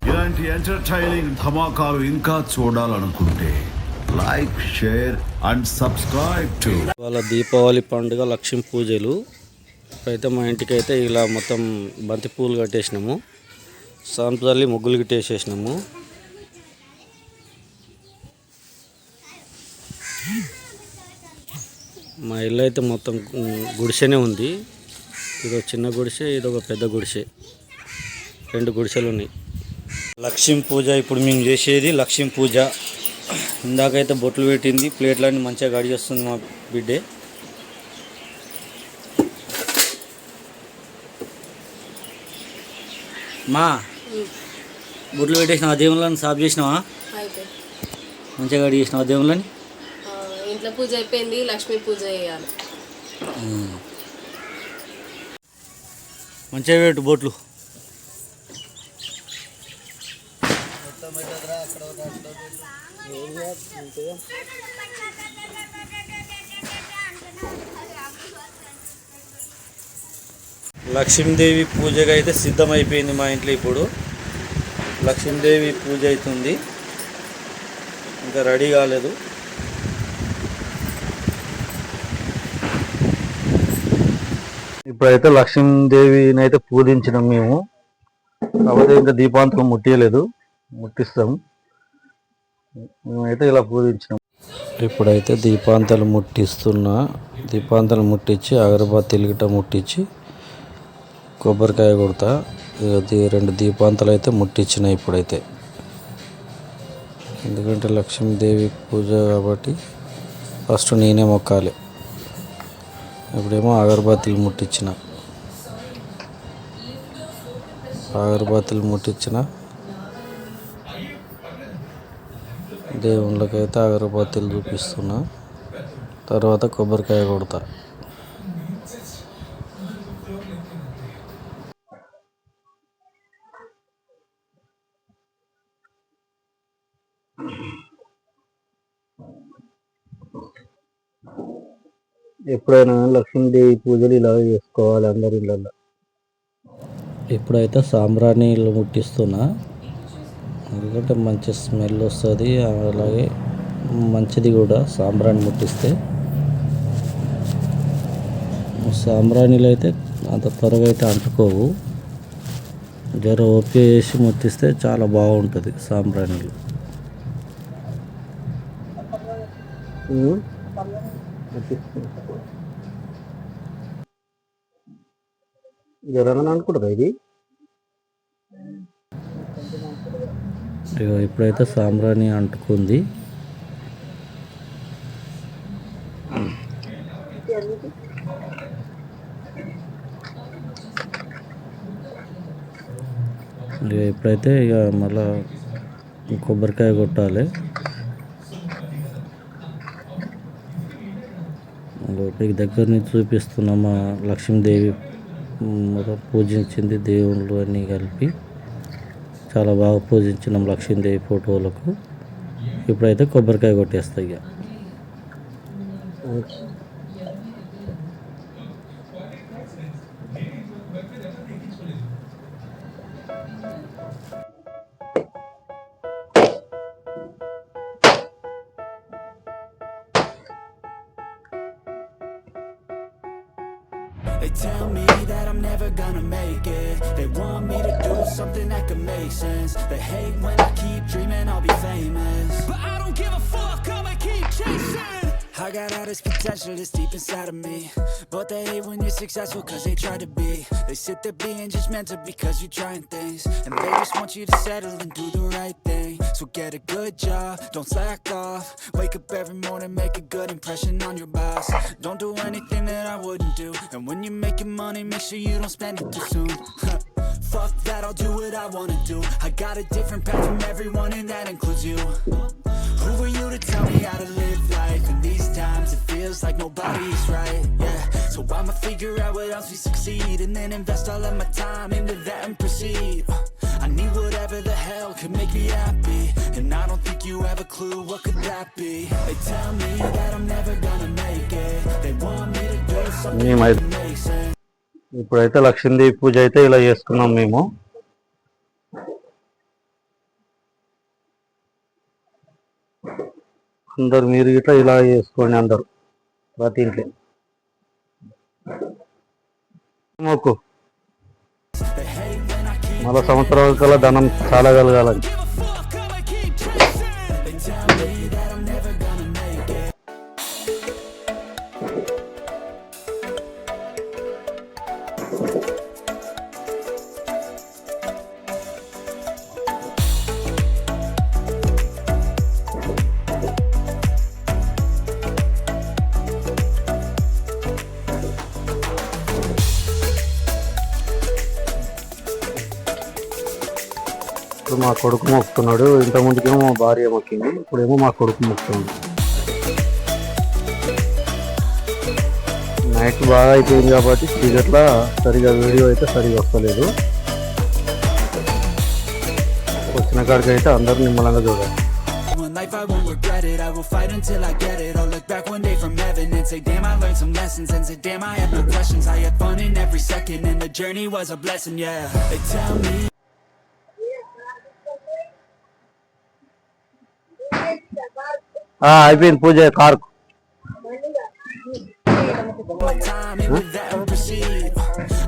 ఇలాంటి ఎంటర్టైనింగ్ ధమాకాలు ఇంకా చూడాలనుకుంటే like, share and subscribe to. వాళ్ళ దీపావళి పండుగ లక్ష్మీ పూజలు. ఇప్పుడైతే మా ఇంటికి అయితే ఇలా మొత్తం బంతి పూలు కట్టేసినాము, సాంప్రదాయ ముగ్గులు కట్టేసేసినాము. మా ఇల్లు అయితే మొత్తం గుడిసెనే ఉంది. ఇదొక చిన్న గుడిసె, ఇదొక పెద్ద గుడిసె, 2 గుడిసెలు ఉన్నాయి. లక్ష్మీ పూజ ఇప్పుడు మేము చేసేది లక్ష్మీ పూజ. ఇందాకైతే బొట్లు పెట్టింది, ప్లేట్లన్నీ మంచిగా గడిచేస్తుంది మా బిడ్డే. మా బొట్లు పెట్టేసినావా? దేవుళ్ళని సాఫ్ చేసినావా? మంచిగా గడి చేసినావా దేవుళ్ళని? ఇంట్లో పూజ అయిపోయింది, లక్ష్మీ పూజ చేయాలి. మంచిగా పెట్టు బొట్లు. లక్ష్మీదేవి పూజగా అయితే సిద్ధమైపోయింది మా ఇంట్లో. ఇప్పుడు లక్ష్మీదేవి పూజ అవుతుంది, ఇంకా రెడీ కాలేదు. ఇప్పుడైతే లక్ష్మీదేవిని అయితే పూజించినాం మేము, కాకపోతే ఇంకా దీపాంతరం ముట్టియలేదు, ముట్టిస్తాం. మేమైతే ఇలా పూజించినాం. ఇప్పుడైతే దీపాంతాలు ముట్టిస్తున్నా. దీపాంతాలు ముట్టించి అగరబత్తిలు గిట్ట ముట్టించి కొబ్బరికాయ కొడతా. 2 దీపాంతాలు అయితే ముట్టించిన ఇప్పుడైతే, ఎందుకంటే లక్ష్మీదేవి పూజ కాబట్టి ఫస్ట్ నేనే మొక్కాలి. ఇప్పుడేమో అగరబత్తిలు ముట్టించిన, దేవుళ్ళకైతే అగరబత్తిలు చూపిస్తున్నా, తర్వాత కొబ్బరికాయ కొడతా. ఎప్పుడైనా లక్ష్మీదేవి పూజలు ఇలా చేసుకోవాలి అందరి ఇళ్ళల్లో. ఇప్పుడైతే సాంబ్రాణిలు ముట్టిస్తున్నా, ఎందుకంటే మంచి స్మెల్ వస్తుంది, అలాగే మంచిది కూడా సాంబ్రాణి ముట్టిస్తే. సాంబ్రాణిలు అయితే అంత త్వరగా అయితే అంటుకోవు, జర ఓపిక చేసి ముట్టిస్తే చాలా బాగుంటుంది సాంబ్రాణిలు. అనుకుంటారా ఇది? ఇప్పుడైతే సాంబ్రాణి అంటుకుంది. ఇప్పుడైతే ఇక మళ్ళా కొబ్బరికాయ కొట్టాలి. మీకు దగ్గర నుంచి చూపిస్తున్నాం. మా లక్ష్మీదేవి పూజించింది దేవుళ్ళు అన్నీ కలిపి చాలా బాగా పూజించినాం లక్ష్మీదేవి ఫోటోలకు. ఇప్పుడైతే కొబ్బరికాయ కొట్టేస్తాయి. ఇక They tell me that I'm never gonna make it. They want me to do something that could make sense. They hate when I keep dreaming I'll be famous, but I don't give a fuck, I'ma keep chasing. I got all this potential that's deep inside of me, but they hate when you're successful cause they try to be. They sit there being judgmental because you're trying things, and they just want you to settle and do the right thing. So get a good job, don't slack off. Wake up every morning, make a good impression on your boss. Don't do anything that I wouldn't do, and when you're making money, make sure you don't spend it too soon. Fuck that, I'll do what I wanna do. I got a different path from everyone and that includes you. Who are you to tell me how to live life? In these times it feels like nobody's right, yeah. So I'ma figure out what else we succeed, and then invest all of my time into that and proceed. I need whatever the hell could make me happy, and I don't think you have a clue, what could that be? They tell me that I'm never gonna make it. They want me to do something మేమైతే that makes sense. ఇప్పుడైతే లక్ష్మీదేవి పూజ అయితే ఇలా చేసుకున్నాం మేము. అందరు మీరు ఇట్లా ఇలా చేసుకోండి అందరు ప్రతి ఇంట్లో మొక్కు మళ్ళా సంవత్సరాల కల్లా ధనం చాలా కలగాలని. ఇప్పుడు మా కొడుకు మొక్కుతున్నాడు. ఇంతకుముందుకేమో మా భార్య మొక్కింది, ఇప్పుడేమో మా కొడుకు మొక్కుతున్నాడు. నైట్ బాగా అయిపోయింది కాబట్టి చీకట్ల సరిగా వీడియో అయితే సరిగా వస్తలేదు. వచ్చిన కాడికి అయితే అందరూ నిమ్మలంగా చూడాలి. One life I won't regret it, I will fight until I get it. I'll look back one day from heaven and say damn I learned some lessons, and say damn I had no questions. I had fun in every second and the journey was a blessing, yeah. They tell me అయిపోయింది పూజ కార్కు. my time and with that I'll proceed.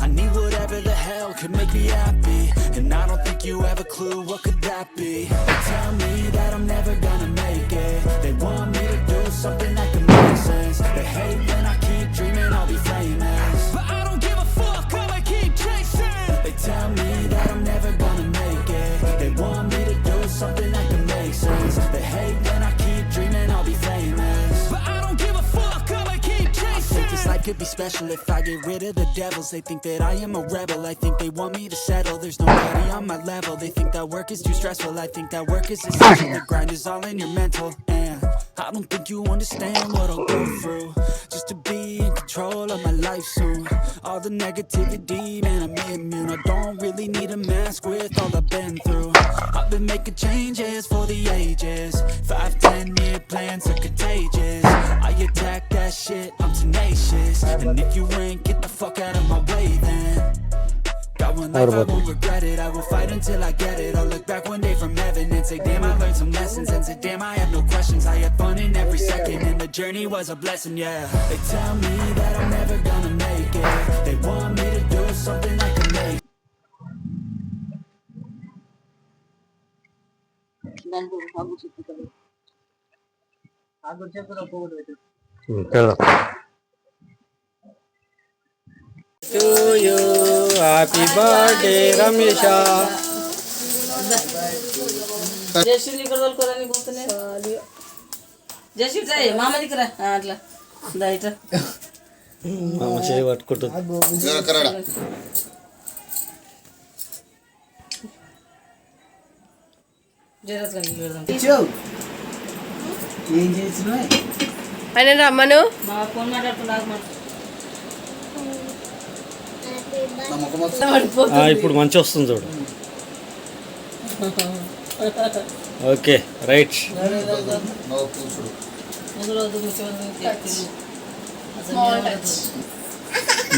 I need whatever the hell could make me happy, and I don't think you have a clue, what could that be? They tell me that I'm never gonna make it. They want me to do something that can make sense. They hate when I keep dreaming I'll be famous, but I don't give a fuck, I'ma keep chasing. They tell me that I'm never gonna make it. They want me to do something that can make sense. They hate when I keep dreaming I'll be famous, but I don't give a fuck, I'ma keep chasing. I think this life could be special if I get rid of the devils. They think that I am a rebel, I think they want me to settle. There's nobody on my level, they think that work is too stressful. I think that work is essential, the grind is all in your mental. And I don't think you understand what I'll go through just to be in control of my life soon. All the negativity, man, I'm immune. I don't really need a mask with all I've been through. I've been making changes for the ages. 5-10 year plans are contagious. I attack that shit, I'm tenacious. And if you ain't, get the fuck out of my way then. Got one life, I won't regret it. I will fight until I get it. I'll look back one day from heaven and say damn I learned some lessons, and say damn I have no questions. I had fun in every second and the journey was a blessing, yeah. They tell me that I'm never gonna make it. They want me to do something I can make. To you, happy birthday రమేషా. Jayashree ఇక్కడ తోలుకోరని పోతున్నాయి. Jayashree try మామ దగ్గర అట్లా ఇట్లా మామ చేయి పట్టుకుంటుంది. ఆయన రమ్మను. మా ఫోన్ మాట్లాడుతున్నా. ఇప్పుడు మంచి వస్తుంది చూడు. Okay right.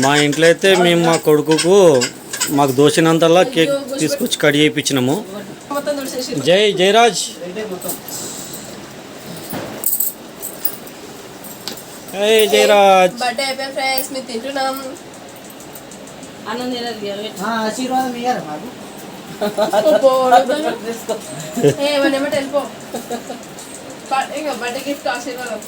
మా ఇంట్లో అయితే మేము మా కొడుకుకు మాకు దోచినంతలా కేక్ తీసుకొచ్చి కట్ చేయించినాము. జై జయరాజ్. హే జయరాజ్. బర్త్డే అయిపోయి ఫ్రెండ్స్ మేము తింటున్నాం. అన్నం తినదు ఆశీర్వాదం ఇయ్యారు మాకు. ఏమన్నా వెళ్ళిపో. ఇంకా బర్త్డే గిఫ్ట్ ఆశీర్వాదం.